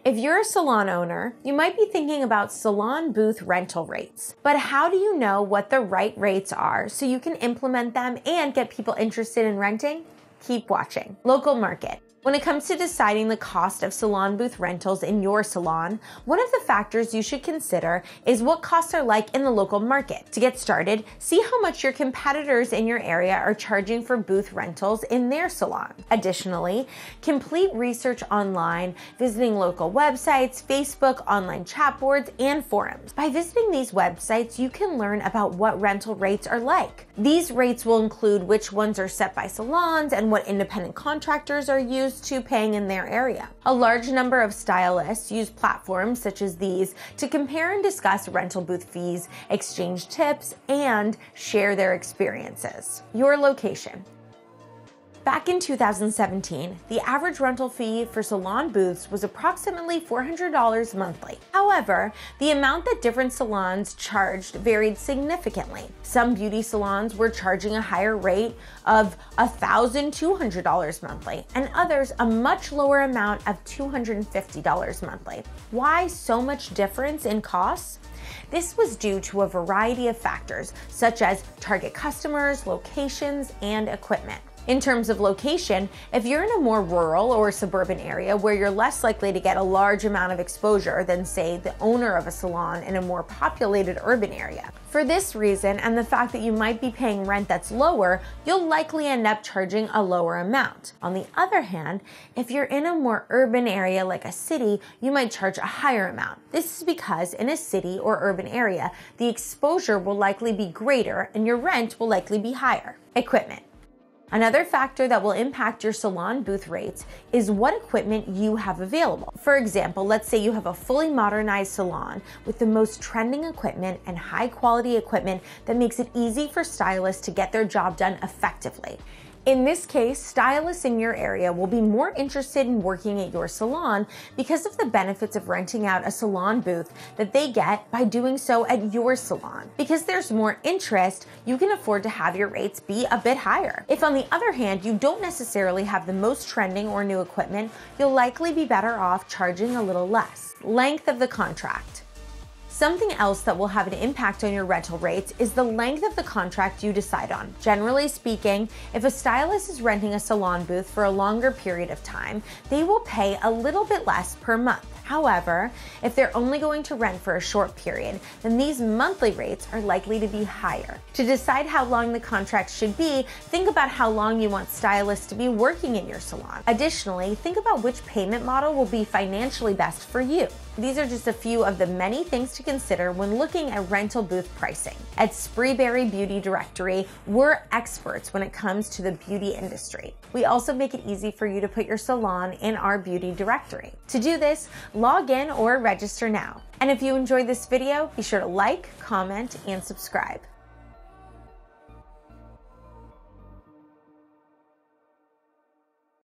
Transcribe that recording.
If you're a salon owner, you might be thinking about salon booth rental rates. But how do you know what the right rates are so you can implement them and get people interested in renting? Keep watching. Local market. When it comes to deciding the cost of salon booth rentals in your salon, one of the factors you should consider is what costs are like in the local market. To get started, see how much your competitors in your area are charging for booth rentals in their salon. Additionally, complete research online, visiting local websites, Facebook, online chat boards, and forums. By visiting these websites, you can learn about what rental rates are like. These rates will include which ones are set by salons and what independent contractors are used to paying in their area. A large number of stylists use platforms such as these to compare and discuss rental booth fees, exchange tips, and share their experiences. Your location. Back in 2017, the average rental fee for salon booths was approximately $400 monthly. However, the amount that different salons charged varied significantly. Some beauty salons were charging a higher rate of $1,200 monthly, and others a much lower amount of $250 monthly. Why so much difference in costs? This was due to a variety of factors, such as target customers, locations, and equipment. In terms of location, if you're in a more rural or suburban area where you're less likely to get a large amount of exposure than, say, the owner of a salon in a more populated urban area. For this reason, and the fact that you might be paying rent that's lower, you'll likely end up charging a lower amount. On the other hand, if you're in a more urban area like a city, you might charge a higher amount. This is because in a city or urban area, the exposure will likely be greater and your rent will likely be higher. Equipment. Another factor that will impact your salon booth rates is what equipment you have available. For example, let's say you have a fully modernized salon with the most trending equipment and high quality equipment that makes it easy for stylists to get their job done effectively. In this case, stylists in your area will be more interested in working at your salon because of the benefits of renting out a salon booth that they get by doing so at your salon. Because there's more interest, you can afford to have your rates be a bit higher. If on the other hand, you don't necessarily have the most trending or new equipment, you'll likely be better off charging a little less. Length of the contract. Something else that will have an impact on your rental rates is the length of the contract you decide on. Generally speaking, if a stylist is renting a salon booth for a longer period of time, they will pay a little bit less per month. However, if they're only going to rent for a short period, then these monthly rates are likely to be higher. To decide how long the contract should be, think about how long you want stylists to be working in your salon. Additionally, think about which payment model will be financially best for you. These are just a few of the many things to consider when looking at rental booth pricing. At Spreeberry Beauty Directory, we're experts when it comes to the beauty industry. We also make it easy for you to put your salon in our beauty directory. To do this, log in or register now. And if you enjoyed this video, be sure to like, comment, and subscribe.